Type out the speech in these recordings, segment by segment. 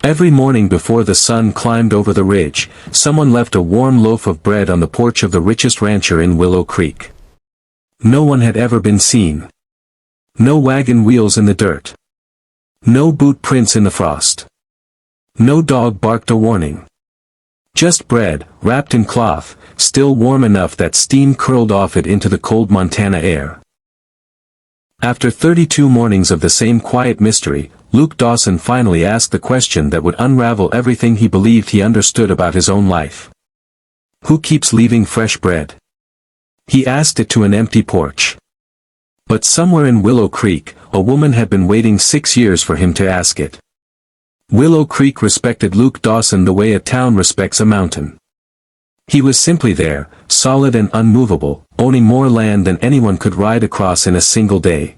Every morning before the sun climbed over the ridge, someone left a warm loaf of bread on the porch of the richest rancher in Willow Creek. No one had ever been seen. No wagon wheels in the dirt. No boot prints in the frost. No dog barked a warning. Just bread, wrapped in cloth, still warm enough that steam curled off it into the cold Montana air. After 32 mornings of the same quiet mystery, Luke Dawson finally asked the question that would unravel everything he believed he understood about his own life. Who keeps leaving fresh bread? He asked it to an empty porch. But somewhere in Willow Creek, a woman had been waiting 6 years for him to ask it. Willow Creek respected Luke Dawson the way a town respects a mountain. He was simply there, solid and unmovable, owning more land than anyone could ride across in a single day.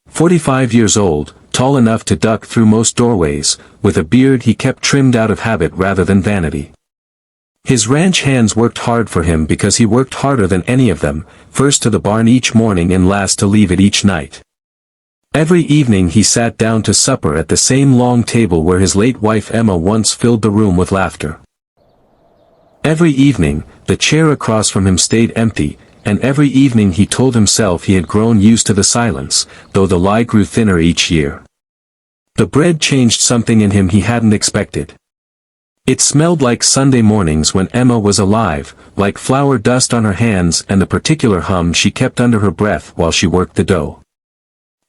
45 years old, tall enough to duck through most doorways, with a beard he kept trimmed out of habit rather than vanity. His ranch hands worked hard for him because he worked harder than any of them, first to the barn each morning and last to leave it each night. Every evening he sat down to supper at the same long table where his late wife Emma once filled the room with laughter. Every evening, the chair across from him stayed empty, and every evening he told himself he had grown used to the silence, though the lie grew thinner each year. The bread changed something in him he hadn't expected. It smelled like Sunday mornings when Emma was alive, like flour dust on her hands and the particular hum she kept under her breath while she worked the dough.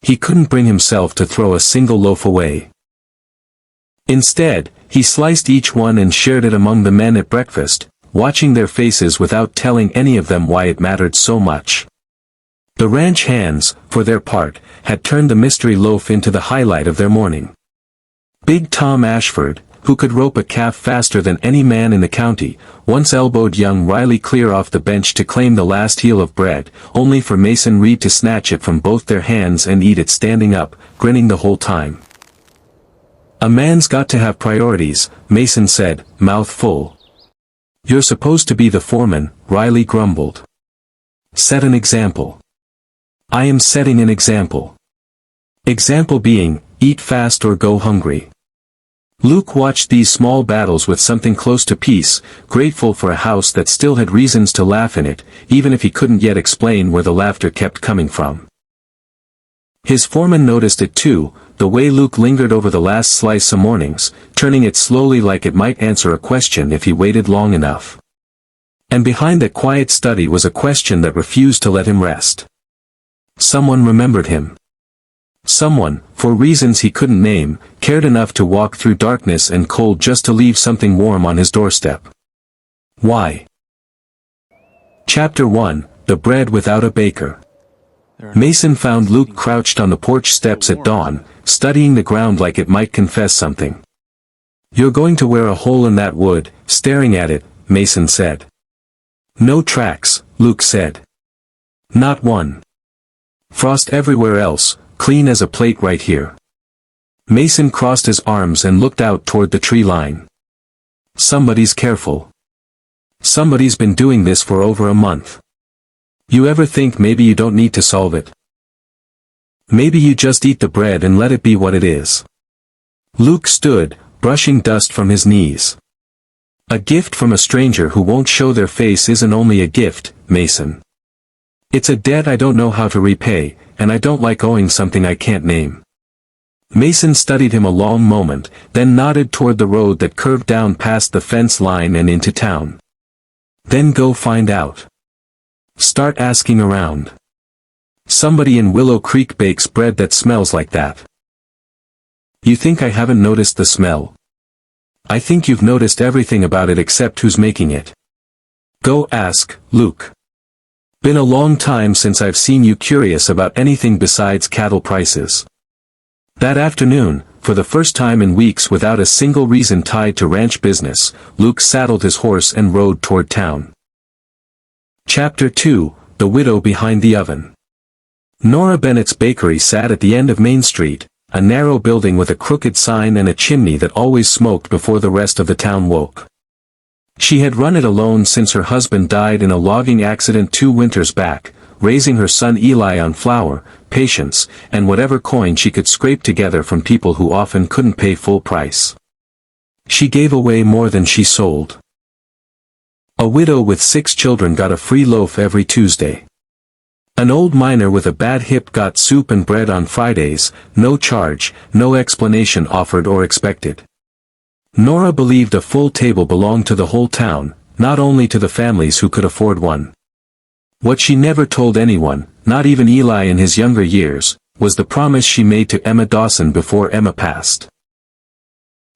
He couldn't bring himself to throw a single loaf away. Instead, he sliced each one and shared it among the men at breakfast, watching their faces without telling any of them why it mattered so much. The ranch hands, for their part, had turned the mystery loaf into the highlight of their morning. Big Tom Ashford, who could rope a calf faster than any man in the county, once elbowed young Riley clear off the bench to claim the last heel of bread, only for Mason Reed to snatch it from both their hands and eat it standing up, grinning the whole time. "A man's got to have priorities," Mason said, mouth full. "You're supposed to be the foreman," Riley grumbled. "Set an example." "I am setting an example." Example being, eat fast or go hungry. Luke watched these small battles with something close to peace, grateful for a house that still had reasons to laugh in it, even if he couldn't yet explain where the laughter kept coming from. His foreman noticed it too, the way Luke lingered over the last slice some mornings, turning it slowly like it might answer a question if he waited long enough. And behind that quiet study was a question that refused to let him rest. Someone remembered him. Someone, for reasons he couldn't name, cared enough to walk through darkness and cold just to leave something warm on his doorstep. Why? Chapter 1, The Bread Without a Baker. Mason found Luke crouched on the porch steps at dawn, studying the ground like it might confess something. "You're going to wear a hole in that wood," staring at it, Mason said. "No tracks," Luke said. "Not one. Frost everywhere else, clean as a plate right here." Mason crossed his arms and looked out toward the tree line. "Somebody's careful. Somebody's been doing this for over a month. You ever think maybe you don't need to solve it? Maybe you just eat the bread and let it be what it is." Luke stood, brushing dust from his knees. "A gift from a stranger who won't show their face isn't only a gift, Mason. It's a debt I don't know how to repay, and I don't like owing something I can't name." Mason studied him a long moment, then nodded toward the road that curved down past the fence line and into town. "Then go find out. Start asking around. Somebody in Willow Creek bakes bread that smells like that." "You think I haven't noticed the smell? I think you've noticed everything about it except who's making it. Go ask, Luke. Been a long time since I've seen you curious about anything besides cattle prices." That afternoon, for the first time in weeks without a single reason tied to ranch business, Luke saddled his horse and rode toward town. Chapter 2, The Widow Behind the Oven. Nora Bennett's bakery sat at the end of Main Street, a narrow building with a crooked sign and a chimney that always smoked before the rest of the town woke. She had run it alone since her husband died in a logging accident 2 winters back, raising her son Eli on flour, patience, and whatever coin she could scrape together from people who often couldn't pay full price. She gave away more than she sold. A widow with 6 children got a free loaf every Tuesday. An old miner with a bad hip got soup and bread on Fridays, no charge, no explanation offered or expected. Nora believed a full table belonged to the whole town, not only to the families who could afford one. What she never told anyone, not even Eli in his younger years, was the promise she made to Emma Dawson before Emma passed.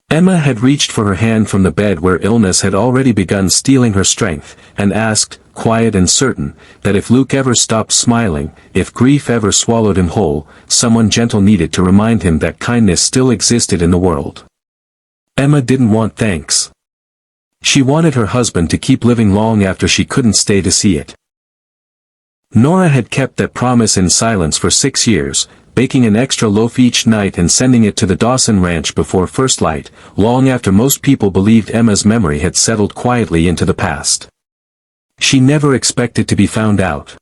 Emma had reached for her hand from the bed where illness had already begun stealing her strength, and asked, quiet and certain, that if Luke ever stopped smiling, if grief ever swallowed him whole, someone gentle needed to remind him that kindness still existed in the world. Emma didn't want thanks. She wanted her husband to keep living long after she couldn't stay to see it. Nora had kept that promise in silence for 6 years, baking an extra loaf each night and sending it to the Dawson ranch before first light, long after most people believed Emma's memory had settled quietly into the past. She never expected to be found out.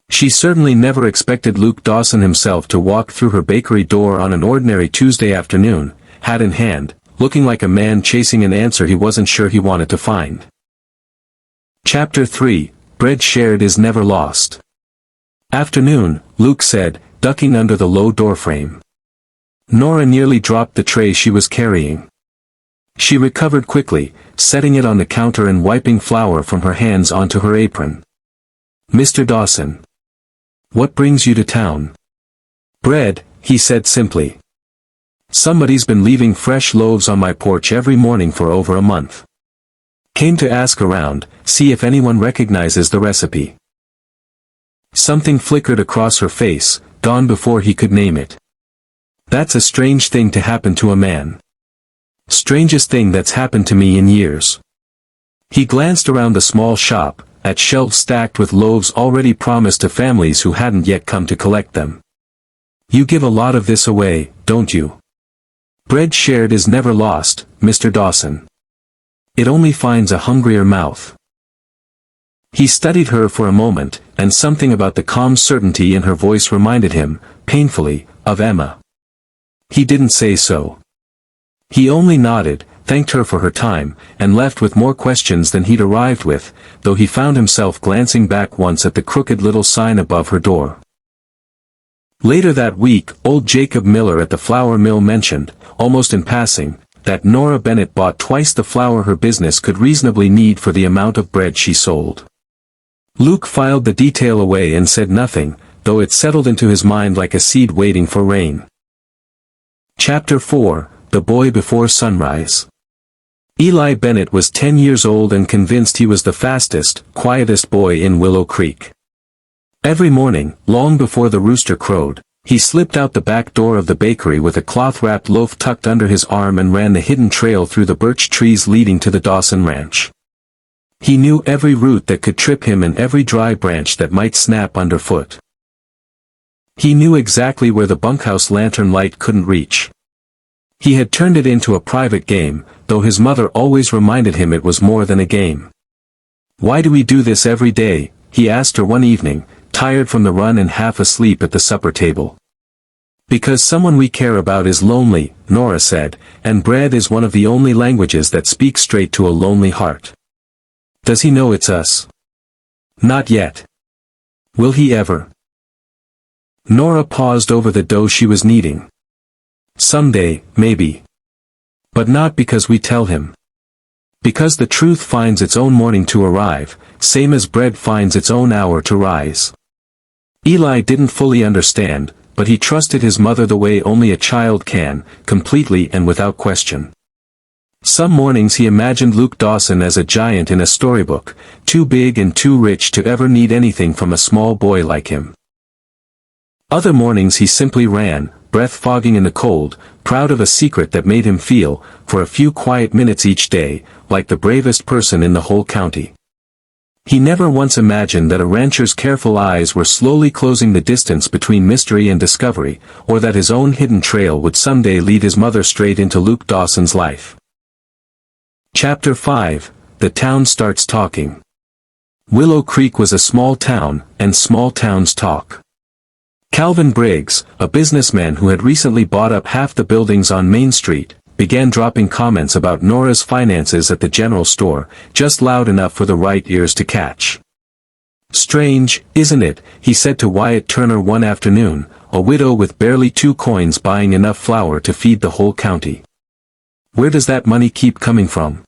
She certainly never expected Luke Dawson himself to walk through her bakery door on an ordinary Tuesday afternoon, hat in hand, looking like a man chasing an answer he wasn't sure he wanted to find. Chapter 3, Bread Shared is Never Lost. Afternoon, Luke said, ducking under the low doorframe. Nora nearly dropped the tray she was carrying. She recovered quickly, setting it on the counter and wiping flour from her hands onto her apron. Mr. Dawson. What brings you to town? Bread, he said simply. Somebody's been leaving fresh loaves on my porch every morning for over a month. Came to ask around, see if anyone recognizes the recipe. Something flickered across her face, gone before he could name it. That's a strange thing to happen to a man. Strangest thing that's happened to me in years. He glanced around the small shop, at shelves stacked with loaves already promised to families who hadn't yet come to collect them. You give a lot of this away, don't you? Bread shared is never lost, Mr. Dawson. It only finds a hungrier mouth. He studied her for a moment, and something about the calm certainty in her voice reminded him, painfully, of Emma. He didn't say so. He only nodded, thanked her for her time, and left with more questions than he'd arrived with, though he found himself glancing back once at the crooked little sign above her door. Later that week, old Jacob Miller at the flour mill mentioned, almost in passing, that Nora Bennett bought twice the flour her business could reasonably need for the amount of bread she sold. Luke filed the detail away and said nothing, though it settled into his mind like a seed waiting for rain. Chapter 4, The Boy Before Sunrise. Eli Bennett was 10 years old and convinced he was the fastest, quietest boy in Willow Creek. Every morning, long before the rooster crowed, he slipped out the back door of the bakery with a cloth-wrapped loaf tucked under his arm and ran the hidden trail through the birch trees leading to the Dawson ranch. He knew every root that could trip him and every dry branch that might snap underfoot. He knew exactly where the bunkhouse lantern light couldn't reach. He had turned it into a private game, though his mother always reminded him it was more than a game. Why do we do this every day? He asked her one evening, tired from the run and half asleep at the supper table. Because someone we care about is lonely, Nora said, and bread is one of the only languages that speaks straight to a lonely heart. Does he know it's us? Not yet. Will he ever? Nora paused over the dough she was kneading. Someday, maybe. But not because we tell him. Because the truth finds its own morning to arrive, same as bread finds its own hour to rise. Eli didn't fully understand, but he trusted his mother the way only a child can, completely and without question. Some mornings he imagined Luke Dawson as a giant in a storybook, too big and too rich to ever need anything from a small boy like him. Other mornings he simply ran, breath fogging in the cold, proud of a secret that made him feel, for a few quiet minutes each day, like the bravest person in the whole county. He never once imagined that a rancher's careful eyes were slowly closing the distance between mystery and discovery, or that his own hidden trail would someday lead his mother straight into Luke Dawson's life. Chapter 5, The Town Starts Talking. Willow Creek was a small town, and small towns talk. Calvin Briggs, a businessman who had recently bought up half the buildings on Main Street, began dropping comments about Nora's finances at the general store, just loud enough for the right ears to catch. "Strange, isn't it?" he said to Wyatt Turner one afternoon, a widow with barely 2 coins buying enough flour to feed the whole county. "Where does that money keep coming from?"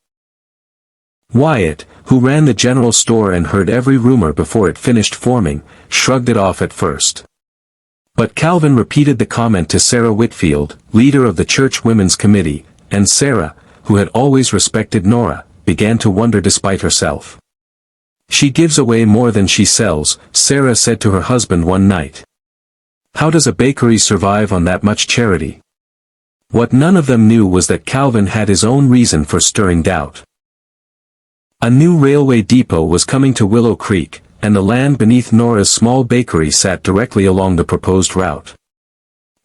Wyatt, who ran the general store and heard every rumor before it finished forming, shrugged it off at first. But Calvin repeated the comment to Sarah Whitfield, leader of the church women's committee, and Sarah, who had always respected Nora, began to wonder despite herself. "She gives away more than she sells," Sarah said to her husband one night. "How does a bakery survive on that much charity?" What none of them knew was that Calvin had his own reason for stirring doubt. A new railway depot was coming to Willow Creek, and the land beneath Nora's small bakery sat directly along the proposed route.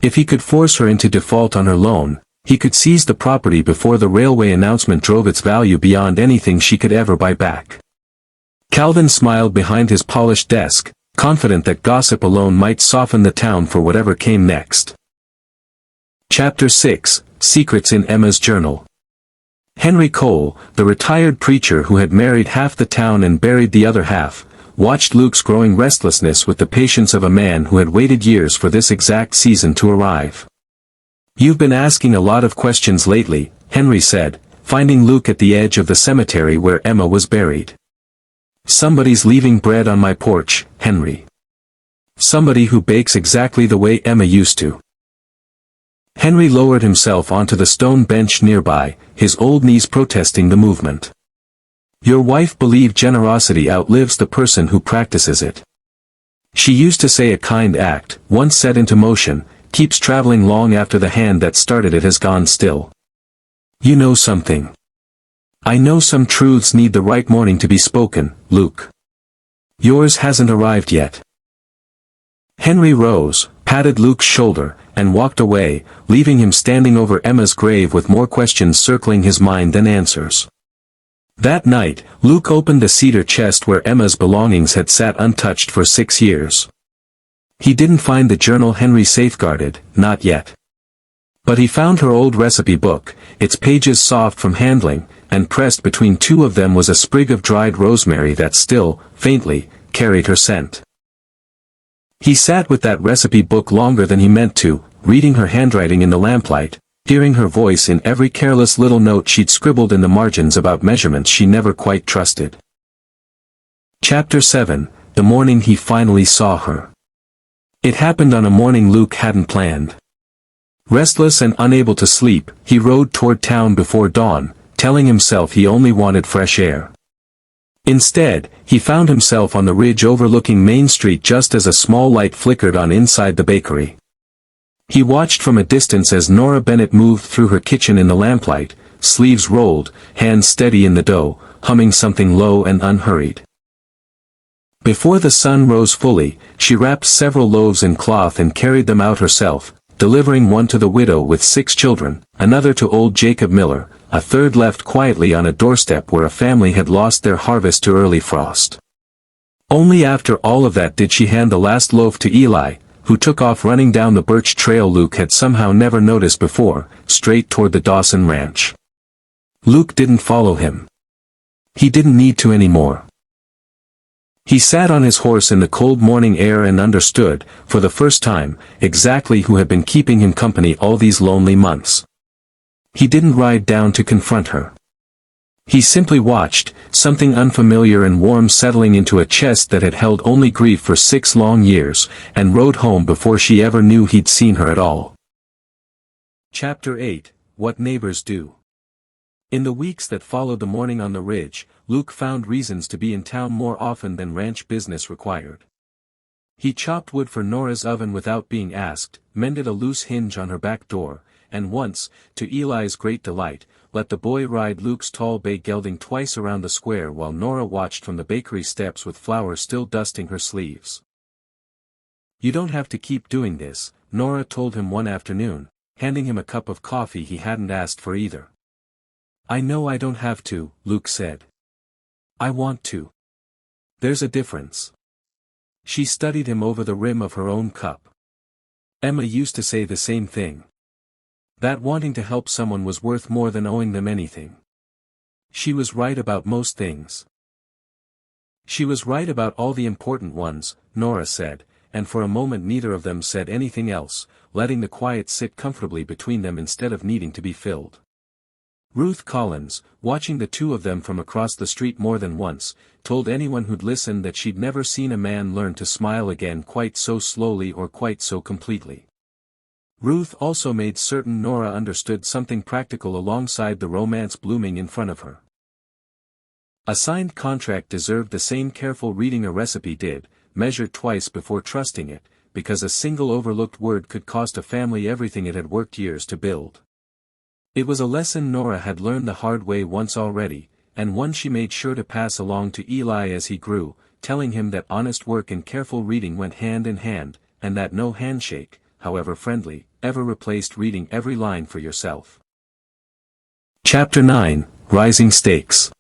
If he could force her into default on her loan, he could seize the property before the railway announcement drove its value beyond anything she could ever buy back. Calvin smiled behind his polished desk, confident that gossip alone might soften the town for whatever came next. Chapter 6, Secrets in Emma's Journal. Henry Cole, the retired preacher who had married half the town and buried the other half, watched Luke's growing restlessness with the patience of a man who had waited years for this exact season to arrive. "You've been asking a lot of questions lately," Henry said, finding Luke at the edge of the cemetery where Emma was buried. "Somebody's leaving bread on my porch, Henry. Somebody who bakes exactly the way Emma used to." Henry lowered himself onto the stone bench nearby, his old knees protesting the movement. "Your wife believed generosity outlives the person who practices it. She used to say a kind act, once set into motion, keeps traveling long after the hand that started it has gone still. You know something. I know some truths need the right morning to be spoken, Luke. Yours hasn't arrived yet." Henry rose, patted Luke's shoulder, and walked away, leaving him standing over Emma's grave with more questions circling his mind than answers. That night, Luke opened the cedar chest where Emma's belongings had sat untouched for 6 years. He didn't find the journal Henry safeguarded, not yet. But he found her old recipe book, its pages soft from handling, and pressed between 2 of them was a sprig of dried rosemary that still, faintly, carried her scent. He sat with that recipe book longer than he meant to, reading her handwriting in the lamplight, hearing her voice in every careless little note she'd scribbled in the margins about measurements she never quite trusted. Chapter 7, The Morning He Finally Saw Her. It happened on a morning Luke hadn't planned. Restless and unable to sleep, he rode toward town before dawn, telling himself he only wanted fresh air. Instead, he found himself on the ridge overlooking Main Street just as a small light flickered on inside the bakery. He watched from a distance as Nora Bennett moved through her kitchen in the lamplight, sleeves rolled, hands steady in the dough, humming something low and unhurried. Before the sun rose fully, she wrapped several loaves in cloth and carried them out herself, delivering one to the widow with 6 children, another to old Jacob Miller, a third left quietly on a doorstep where a family had lost their harvest to early frost. Only after all of that did she hand the last loaf to Eli, who took off running down the birch trail Luke had somehow never noticed before, straight toward the Dawson ranch. Luke didn't follow him. He didn't need to anymore. He sat on his horse in the cold morning air and understood, for the first time, exactly who had been keeping him company all these lonely months. He didn't ride down to confront her. He simply watched, something unfamiliar and warm settling into a chest that had held only grief for 6 long years, and rode home before she ever knew he'd seen her at all. Chapter 8, What Neighbors Do. In the weeks that followed the morning on the ridge, Luke found reasons to be in town more often than ranch business required. He chopped wood for Nora's oven without being asked, mended a loose hinge on her back door, and once, to Eli's great delight, let the boy ride Luke's tall bay gelding twice around the square while Nora watched from the bakery steps with flour still dusting her sleeves. "You don't have to keep doing this," Nora told him one afternoon, handing him a cup of coffee he hadn't asked for either. "I know I don't have to," Luke said. "I want to. There's a difference. She studied him over the rim of her own cup. Emma used to say the same thing. That wanting to help someone was worth more than owing them anything. She was right about most things. She was right about all the important ones, Nora said, and for a moment neither of them said anything else, letting the quiet sit comfortably between them instead of needing to be filled. Ruth Collins, watching the two of them from across the street more than once, told anyone who'd listened that she'd never seen a man learn to smile again quite so slowly or quite so completely. Ruth also made certain Nora understood something practical alongside the romance blooming in front of her. A signed contract deserved the same careful reading a recipe did, measured twice before trusting it, because a single overlooked word could cost a family everything it had worked years to build. It was a lesson Nora had learned the hard way once already, and one she made sure to pass along to Eli as he grew, telling him that honest work and careful reading went hand in hand, and that no handshake, however friendly, ever replaced reading every line for yourself. Chapter 9, Rising Stakes.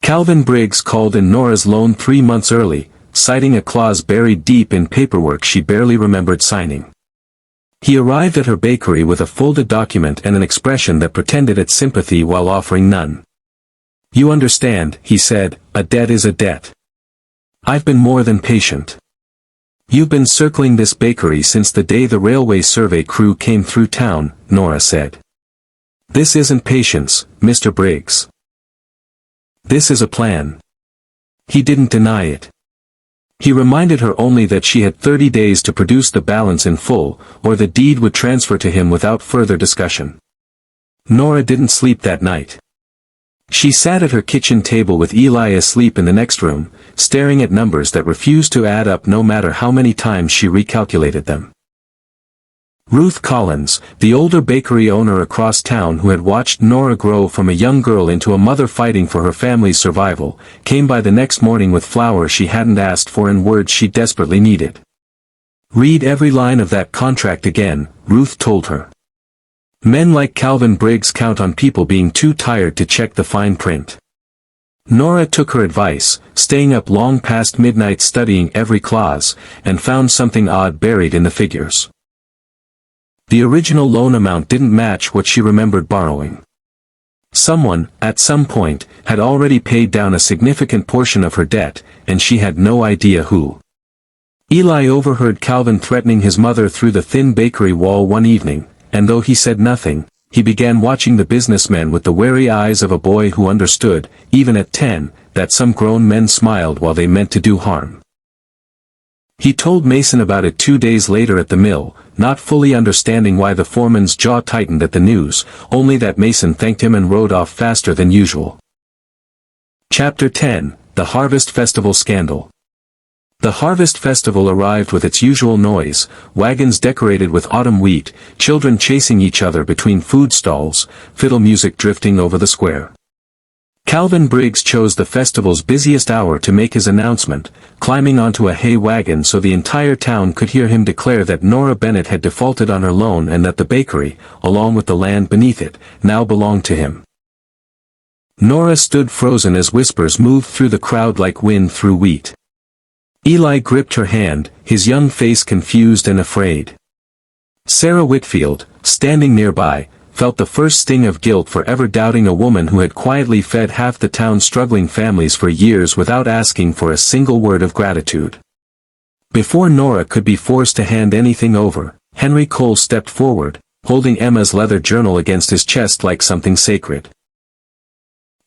Calvin Briggs called in Nora's loan 3 months early, citing a clause buried deep in paperwork she barely remembered signing. He arrived at her bakery with a folded document and an expression that pretended its sympathy while offering none. "You understand," he said, "a debt is a debt. I've been more than patient. You've been circling this bakery since the day the railway survey crew came through town," Nora said. "This isn't patience, Mr. Briggs. This is a plan." He didn't deny it. He reminded her only that she had 30 days to produce the balance in full, or the deed would transfer to him without further discussion. Nora didn't sleep that night. She sat at her kitchen table with Eli asleep in the next room, staring at numbers that refused to add up no matter how many times she recalculated them. Ruth Collins, the older bakery owner across town who had watched Nora grow from a young girl into a mother fighting for her family's survival, came by the next morning with flour she hadn't asked for and words she desperately needed. "Read every line of that contract again," Ruth told her. "Men like Calvin Briggs count on people being too tired to check the fine print." Nora took her advice, staying up long past midnight studying every clause, and found something odd buried in the figures. The original loan amount didn't match what she remembered borrowing. Someone, at some point, had already paid down a significant portion of her debt, and she had no idea who. Eli overheard Calvin threatening his mother through the thin bakery wall one evening, and though he said nothing, he began watching the businessman with the wary eyes of a boy who understood, even at 10, that some grown men smiled while they meant to do harm. He told Mason about it 2 days later at the mill, not fully understanding why the foreman's jaw tightened at the news, only that Mason thanked him and rode off faster than usual. Chapter 10, The Harvest Festival Scandal. The Harvest Festival arrived with its usual noise, wagons decorated with autumn wheat, children chasing each other between food stalls, fiddle music drifting over the square. Calvin Briggs chose the festival's busiest hour to make his announcement, climbing onto a hay wagon so the entire town could hear him declare that Nora Bennett had defaulted on her loan and that the bakery, along with the land beneath it, now belonged to him. Nora stood frozen as whispers moved through the crowd like wind through wheat. Eli gripped her hand, his young face confused and afraid. Sarah Whitfield, standing nearby, felt the first sting of guilt for ever doubting a woman who had quietly fed half the town's struggling families for years without asking for a single word of gratitude. Before Nora could be forced to hand anything over, Henry Cole stepped forward, holding Emma's leather journal against his chest like something sacred.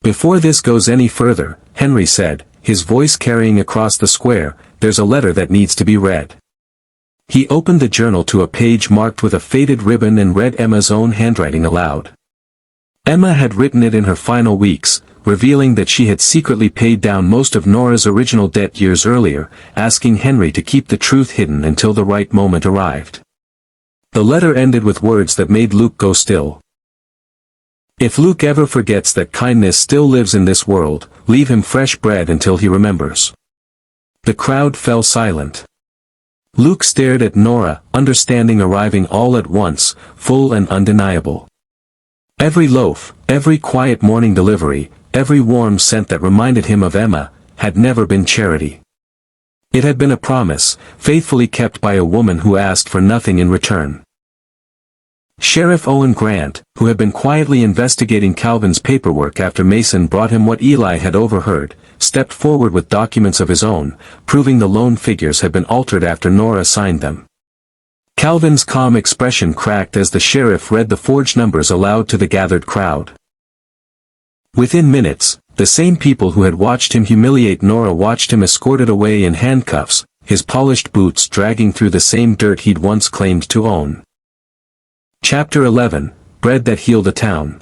"Before this goes any further," Henry said, his voice carrying across the square, "there's a letter that needs to be read." He opened the journal to a page marked with a faded ribbon and read Emma's own handwriting aloud. Emma had written it in her final weeks, revealing that she had secretly paid down most of Nora's original debt years earlier, asking Henry to keep the truth hidden until the right moment arrived. The letter ended with words that made Luke go still. "If Luke ever forgets that kindness still lives in this world, leave him fresh bread until he remembers." The crowd fell silent. Luke stared at Nora, understanding arriving all at once, full and undeniable. Every loaf, every quiet morning delivery, every warm scent that reminded him of Emma, had never been charity. It had been a promise, faithfully kept by a woman who asked for nothing in return. Sheriff Owen Grant, who had been quietly investigating Calvin's paperwork after Mason brought him what Eli had overheard, stepped forward with documents of his own, proving the loan figures had been altered after Nora signed them. Calvin's calm expression cracked as the sheriff read the forged numbers aloud to the gathered crowd. Within minutes, the same people who had watched him humiliate Nora watched him escorted away in handcuffs, his polished boots dragging through the same dirt he'd once claimed to own. Chapter 11, Bread That Healed a Town.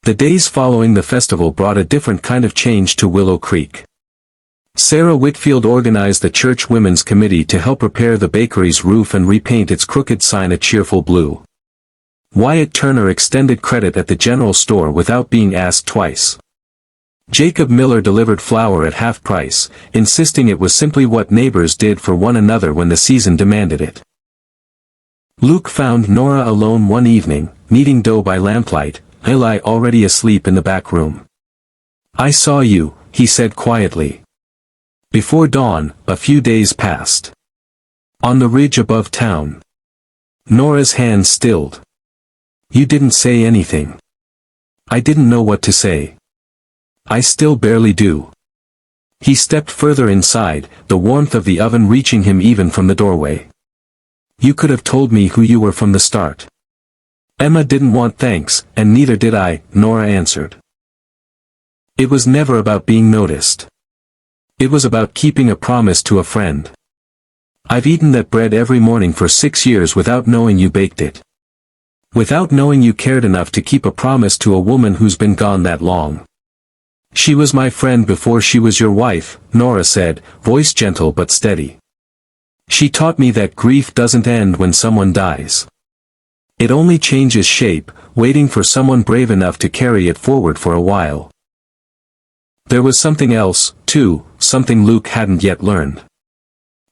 The days following the festival brought a different kind of change to Willow Creek. Sarah Whitfield organized the church women's committee to help repair the bakery's roof and repaint its crooked sign a cheerful blue. Wyatt Turner extended credit at the general store without being asked twice. Jacob Miller delivered flour at half price, insisting it was simply what neighbors did for one another when the season demanded it. Luke found Nora alone one evening, kneading dough by lamplight, Eli already asleep in the back room. "I saw you," he said quietly. Before dawn, a few days passed. On the ridge above town. Nora's hand stilled. "You didn't say anything." "I didn't know what to say. I still barely do." He stepped further inside, the warmth of the oven reaching him even from the doorway. "You could have told me who you were from the start." "Emma didn't want thanks, and neither did I," Nora answered. "It was never about being noticed. It was about keeping a promise to a friend. I've eaten that bread every morning for 6 years without knowing you baked it. Without knowing you cared enough to keep a promise to a woman who's been gone that long." "She was my friend before she was your wife," Nora said, voice gentle but steady. "She taught me that grief doesn't end when someone dies. It only changes shape, waiting for someone brave enough to carry it forward for a while." There was something else, too, something Luke hadn't yet learned.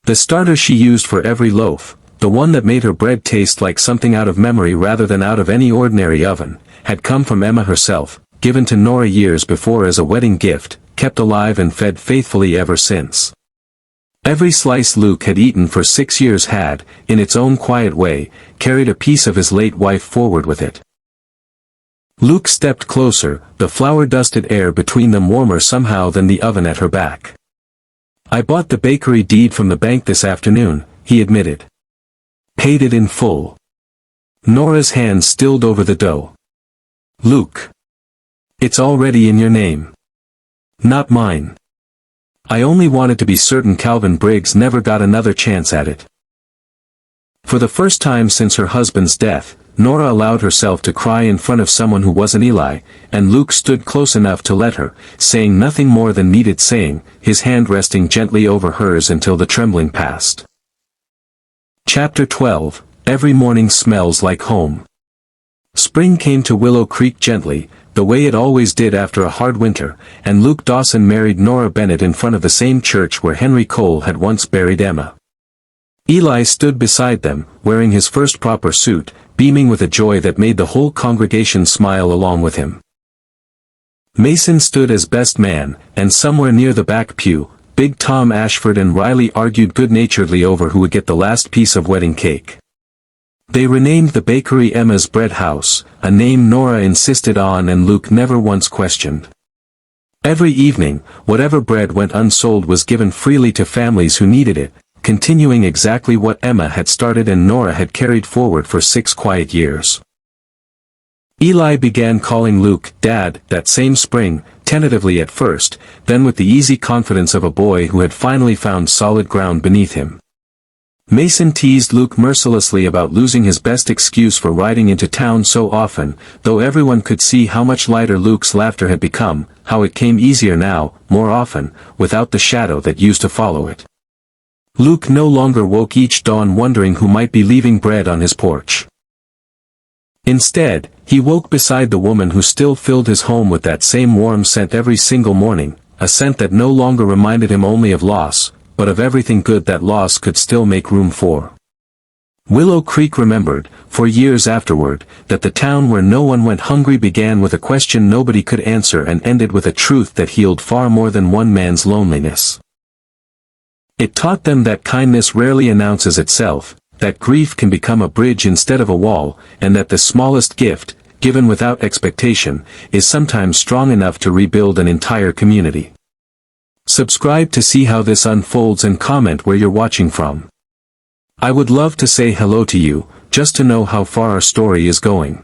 The starter she used for every loaf, the one that made her bread taste like something out of memory rather than out of any ordinary oven, had come from Emma herself, given to Nora years before as a wedding gift, kept alive and fed faithfully ever since. Every slice Luke had eaten for 6 years had, in its own quiet way, carried a piece of his late wife forward with it. Luke stepped closer, the flour-dusted air between them warmer somehow than the oven at her back. "I bought the bakery deed from the bank this afternoon," he admitted. "Paid it in full." Nora's hand stilled over the dough. "Luke. It's already in your name. Not mine. I only wanted to be certain Calvin Briggs never got another chance at it." For the first time since her husband's death, Nora allowed herself to cry in front of someone who wasn't Eli, and Luke stood close enough to let her, saying nothing more than needed saying, his hand resting gently over hers until the trembling passed. Chapter 12, Every Morning Smells Like Home. Spring came to Willow Creek gently, the way it always did after a hard winter, and Luke Dawson married Nora Bennett in front of the same church where Henry Cole had once buried Emma. Eli stood beside them, wearing his first proper suit, beaming with a joy that made the whole congregation smile along with him. Mason stood as best man, and somewhere near the back pew, Big Tom Ashford and Riley argued good-naturedly over who would get the last piece of wedding cake. They renamed the bakery Emma's Bread House, a name Nora insisted on and Luke never once questioned. Every evening, whatever bread went unsold was given freely to families who needed it, continuing exactly what Emma had started and Nora had carried forward for 6 quiet years. Eli began calling Luke Dad that same spring, tentatively at first, then with the easy confidence of a boy who had finally found solid ground beneath him. Mason teased Luke mercilessly about losing his best excuse for riding into town so often, though everyone could see how much lighter Luke's laughter had become, how it came easier now, more often, without the shadow that used to follow it. Luke no longer woke each dawn wondering who might be leaving bread on his porch. Instead, he woke beside the woman who still filled his home with that same warm scent every single morning, a scent that no longer reminded him only of loss, but of everything good that loss could still make room for. Willow Creek remembered, for years afterward, that the town where no one went hungry began with a question nobody could answer and ended with a truth that healed far more than one man's loneliness. It taught them that kindness rarely announces itself, that grief can become a bridge instead of a wall, and that the smallest gift, given without expectation, is sometimes strong enough to rebuild an entire community. Subscribe to see how this unfolds and comment where you're watching from. I would love to say hello to you, just to know how far our story is going.